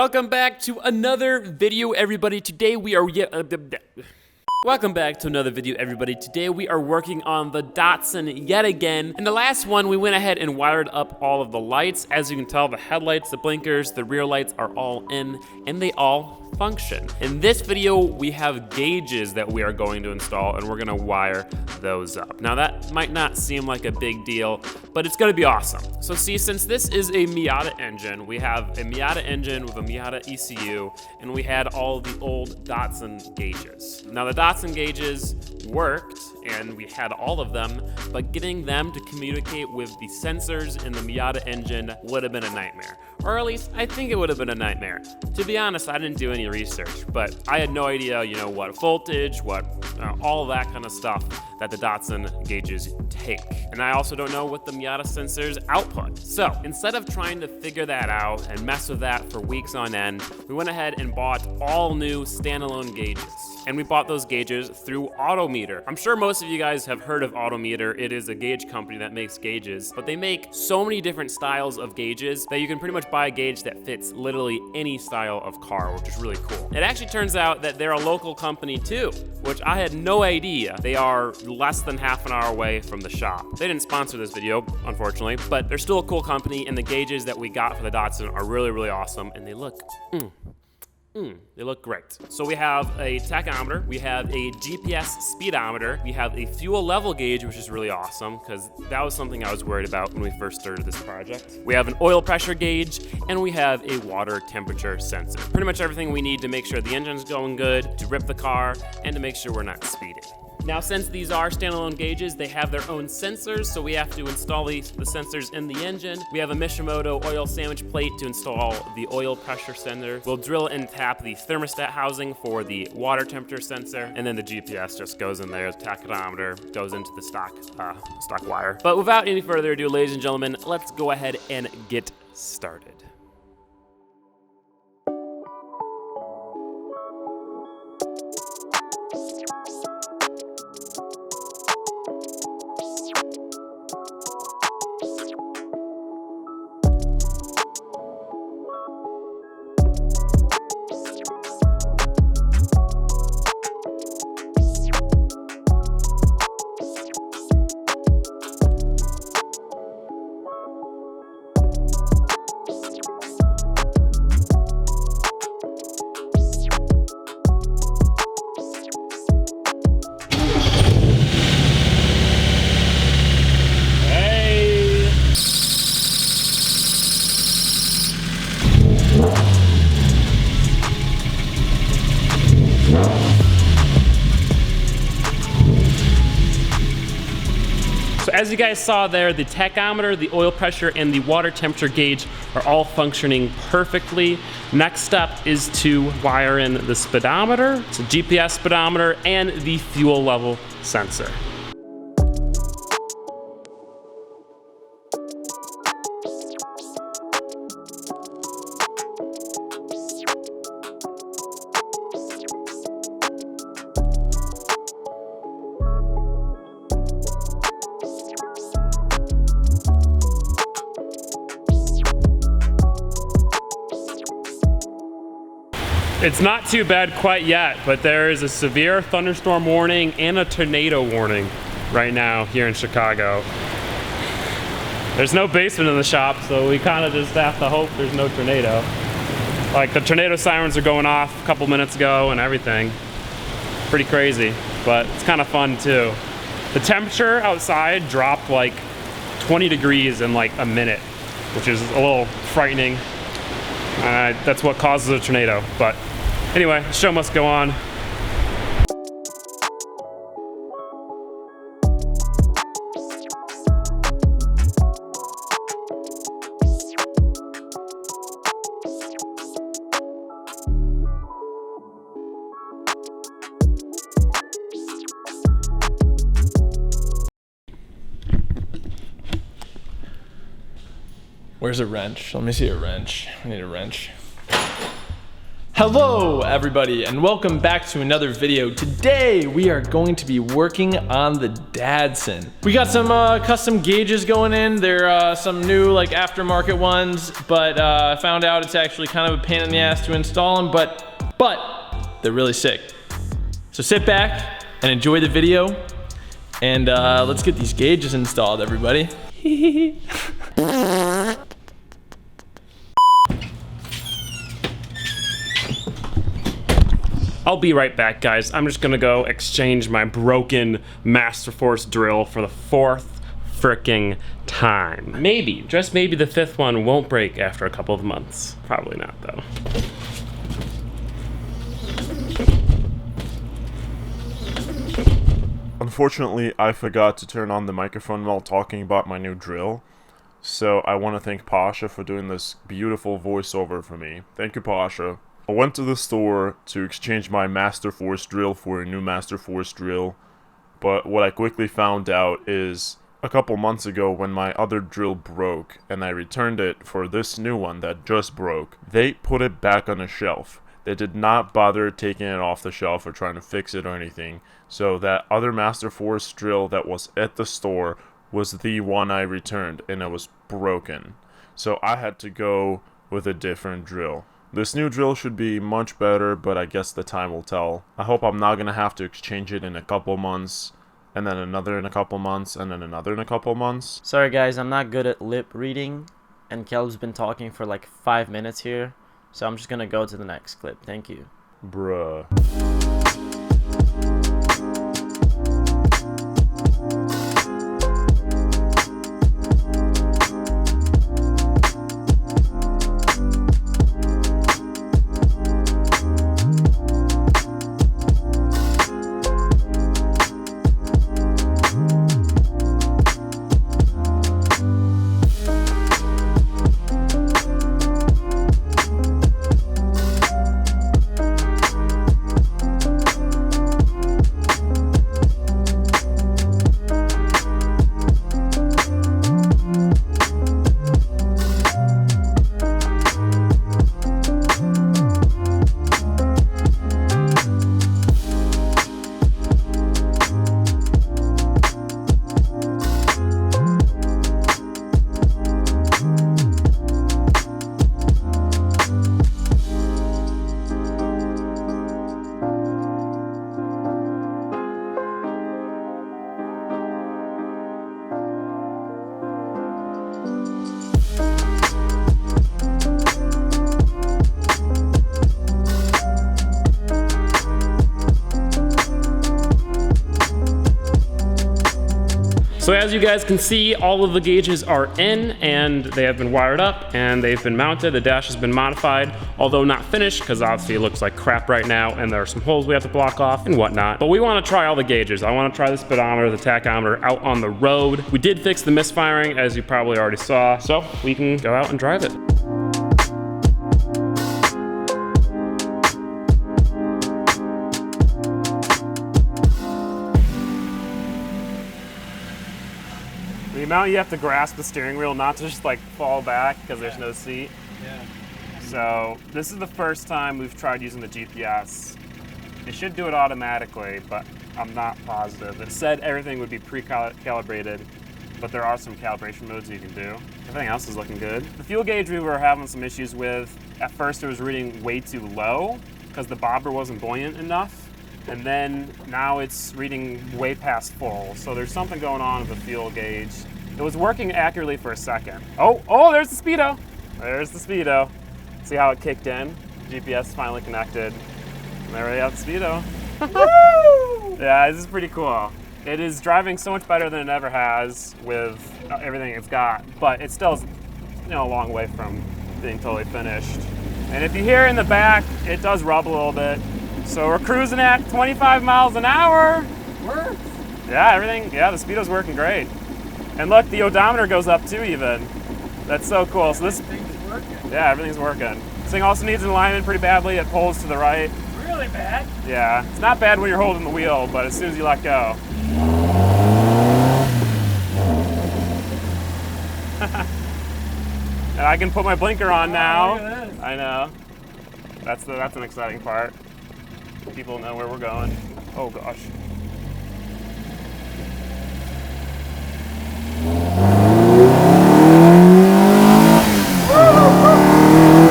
Welcome back to another video, everybody. Today we are Welcome back to another video, everybody. Today we are working on the Datsun yet again. In the last one, we went ahead and wired up all of the lights. As you can tell, the headlights, the blinkers, the rear lights are all in, and they all function. In this video, we have gauges that we are going to install, and we're gonna wire those up. Now that might not seem like a big deal, but it's gonna be awesome. So see, since this is a Miata engine, we have a Miata engine with a Miata ECU, and we had all the old Datsun gauges. Now the Datsun gauges worked, and we had all of them, but getting them to communicate with the sensors in the Miata engine would have been a nightmare. Or at least, I think it would have been a nightmare. To be honest, I didn't do any research, but I had no idea, what voltage, all of that kind of stuff that the Datsun gauges take. And I also don't know what the Miata sensors output. So instead of trying to figure that out and mess with that for weeks on end, we went ahead and bought all new standalone gauges. And we bought those gauges through Autometer. I'm sure most of you guys have heard of Autometer. It is a gauge company that makes gauges, but they make so many different styles of gauges that you can pretty much buy a gauge that fits literally any style of car, which is really cool. It actually turns out that they're a local company too, which I had no idea. They are less than half an hour away from the shop. They didn't sponsor this video, unfortunately, but they're still a cool company, and the gauges that we got for the Datsun are really, really awesome, and they look, they look great. So we have a tachometer, we have a GPS speedometer, we have a fuel level gauge, which is really awesome because that was something I was worried about when we first started this project. We have an oil pressure gauge, and we have a water temperature sensor. Pretty much everything we need to make sure the engine's going good, to rip the car, and to make sure we're not speeding. Now, since these are standalone gauges, they have their own sensors, so we have to install the sensors in the engine. We have a Mishimoto oil sandwich plate to install the oil pressure sensor. We'll drill and tap the thermostat housing for the water temperature sensor, and then the GPS just goes in there. The tachometer goes into the stock wire. But without any further ado, ladies and gentlemen, let's go ahead and get started. So as you guys saw there, the tachometer, the oil pressure, and the water temperature gauge are all functioning perfectly. Next step is to wire in the speedometer, it's a GPS speedometer, and the fuel level sensor. It's not too bad quite yet, but there is a severe thunderstorm warning and a tornado warning right now here in Chicago. There's no basement in the shop, so we kind of just have to hope there's no tornado. Like, the tornado sirens are going off a couple minutes ago and everything. Pretty crazy, but it's kind of fun too. The temperature outside dropped like 20 degrees in like a minute, which is a little frightening. That's what causes a tornado, but anyway, the show must go on. Where's a wrench? Let me see a wrench. I need a wrench. Hello everybody and welcome back to another video. Today we are going to be working on the Datsun. We got some custom gauges going in. They're some new like aftermarket ones, but I found out it's actually kind of a pain in the ass to install them, but they're really sick. So sit back and enjoy the video and let's get these gauges installed, everybody. I'll be right back, guys. I'm just gonna go exchange my broken Master Force drill for the 4th fricking time. Maybe, just maybe the 5th one won't break after a couple of months. Probably not, though. Unfortunately, I forgot to turn on the microphone while talking about my new drill. So I want to thank Pasha for doing this beautiful voiceover for me. Thank you, Pasha. I went to the store to exchange my Master Force drill for a new Master Force drill, but what I quickly found out is a couple months ago when my other drill broke and I returned it for this new one that just broke, they put it back on the shelf. They did not bother taking it off the shelf or trying to fix it or anything, so that other Master Force drill that was at the store was the one I returned and it was broken. So I had to go with a different drill. This new drill should be much better, but I guess the time will tell. I hope I'm not going to have to exchange it in a couple months, and then another in a couple months, and then another in a couple months. Sorry guys, I'm not good at lip reading, and Kelb's been talking for like 5 minutes here, so I'm just going to go to the next clip. Thank you. Bruh. So as you guys can see, all of the gauges are in and they have been wired up and they've been mounted. The dash has been modified, although not finished because obviously it looks like crap right now and there are some holes we have to block off and whatnot. But we want to try all the gauges. I want to try the speedometer, the tachometer out on the road. We did fix the misfiring, as you probably already saw, so we can go out and drive it. The amount you have to grasp the steering wheel, not to just like fall back because there's no seat. Yeah. So this is the first time we've tried using the GPS. It should do it automatically, but I'm not positive. It said everything would be pre-calibrated, but there are some calibration modes you can do. Everything else is looking good. The fuel gauge we were having some issues with. At first it was reading way too low because the bobber wasn't buoyant enough. And then now it's reading way past full. So there's something going on with the fuel gauge. It was working accurately for a second. Oh, there's the speedo. There's the speedo. See how it kicked in? GPS finally connected. And there we have the speedo. Woo! Yeah, this is pretty cool. It is driving so much better than it ever has with everything it's got, but it still is, a long way from being totally finished. And if you hear in the back, it does rub a little bit. So we're cruising at 25 miles an hour. Works. Yeah, the speedo's working great. And look, the odometer goes up too even. That's so cool. So this, Everything's working. yeah, everything's working. This thing also needs an alignment pretty badly. It pulls to the right. Really bad? Yeah, it's not bad when you're holding the wheel, but as soon as you let go. And I can put my blinker on now. Look at this. I know. That's an exciting part. People know where we're going. Oh gosh.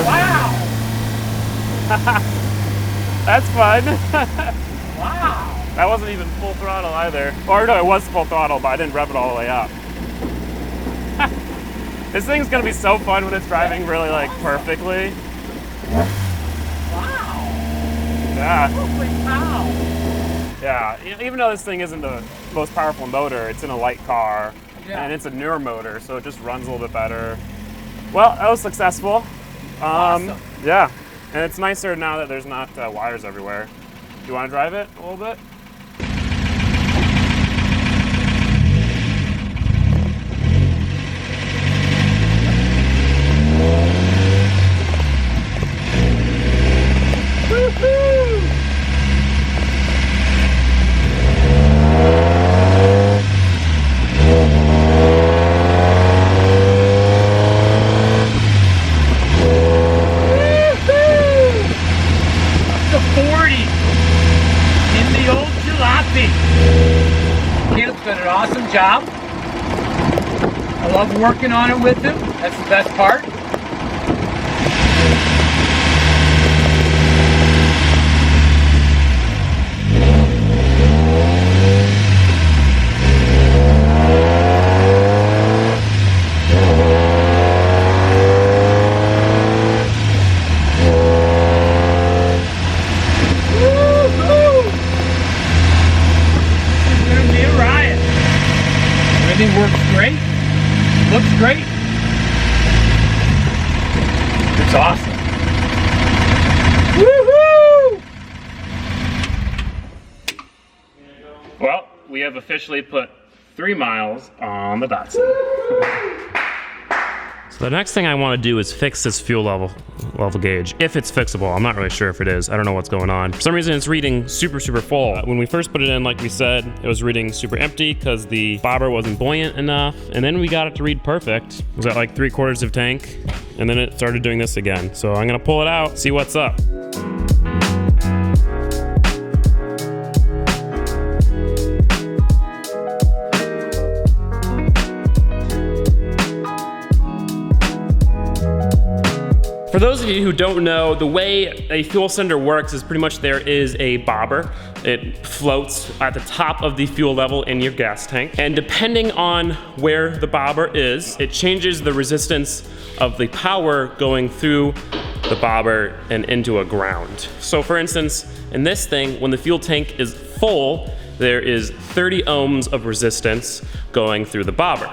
Wow! That's fun. Wow! That wasn't even full throttle either. Or no, it was full throttle, but I didn't rev it all the way up. This thing's gonna be so fun when it's driving really like perfectly. Wow! Yeah. Holy cow! Yeah, even though this thing isn't the most powerful motor, it's in a light car, and it's a newer motor, so it just runs a little bit better. Well, that was successful. Awesome. Yeah, and it's nicer now that there's not wires everywhere. Do you want to drive it a little bit? Caleb's done an awesome job. I love working on it with him. That's the best part. Everything works great, looks great. It's awesome. Woohoo! Well, we have officially put 3 miles on the Datsun. So the next thing I want to do is fix this fuel level gauge, if it's fixable. I'm not really sure if it is. I don't know what's going on. For some reason, it's reading super full. When we first put it in, like we said, it was reading super empty because the bobber wasn't buoyant enough. And then we got it to read perfect. It was at like 3/4 of tank. And then it started doing this again. So I'm gonna pull it out, see what's up. For those of you who don't know, the way a fuel cylinder works is pretty much there is a bobber. It floats at the top of the fuel level in your gas tank. And depending on where the bobber is, it changes the resistance of the power going through the bobber and into a ground. So for instance, in this thing, when the fuel tank is full, there is 30 ohms of resistance going through the bobber.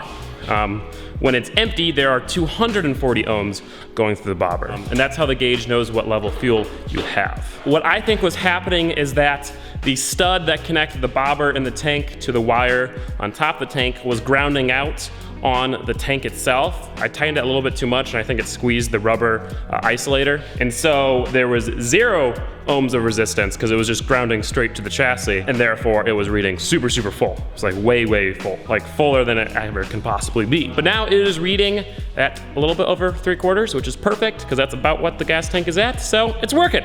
When it's empty, there are 240 ohms going through the bobber. And that's how the gauge knows what level fuel you have. What I think was happening is that the stud that connected the bobber in the tank to the wire on top of the tank was grounding out on the tank itself. I tightened it a little bit too much and I think it squeezed the rubber isolator. And so there was 0 ohms of resistance because it was just grounding straight to the chassis, and therefore it was reading super full. It's like way full, like fuller than it ever can possibly be. But now it is reading at a little bit over 3/4, which is perfect because that's about what the gas tank is at, so it's working.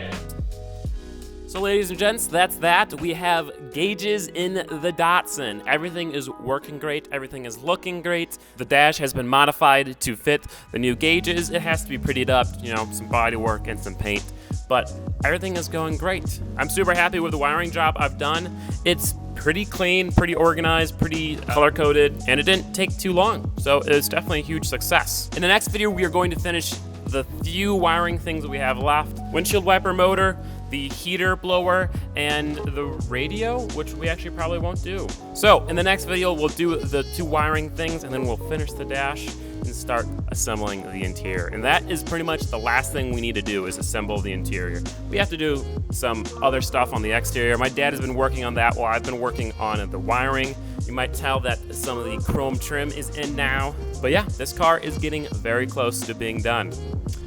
So ladies and gents, that's that. We have gauges in the Datsun. Everything is working great. Everything is looking great. The dash has been modified to fit the new gauges. It has to be prettied up, you know, some body work and some paint, but everything is going great. I'm super happy with the wiring job I've done. It's pretty clean, pretty organized, pretty color-coded, and it didn't take too long. So it's definitely a huge success. In the next video, we are going to finish the few wiring things that we have left. Windshield wiper motor, the heater blower, and the radio, which we actually probably won't do. So in the next video, we'll do the 2 wiring things, and then we'll finish the dash and start assembling the interior. And that is pretty much the last thing we need to do, is assemble the interior. We have to do some other stuff on the exterior. My dad has been working on that while I've been working on the wiring. You might tell that some of the chrome trim is in now. But yeah, this car is getting very close to being done.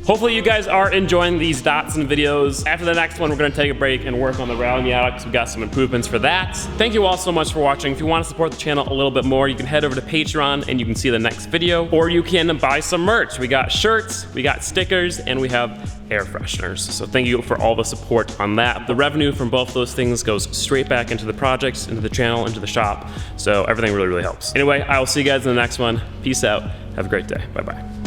Hopefully you guys are enjoying these Datsun videos. After the next one, we're gonna take a break and work on the Rally Miata because we got some improvements for that. Thank you all so much for watching. If you want to support the channel a little bit more, you can head over to Patreon and you can see the next video, or you can buy some merch. We got shirts, we got stickers, and we have air fresheners. So thank you for all the support on that. The revenue from both those things goes straight back into the projects, into the channel, into the shop. So everything really, really helps. Anyway, I will see you guys in the next one. Peace out. Have a great day. Bye-bye.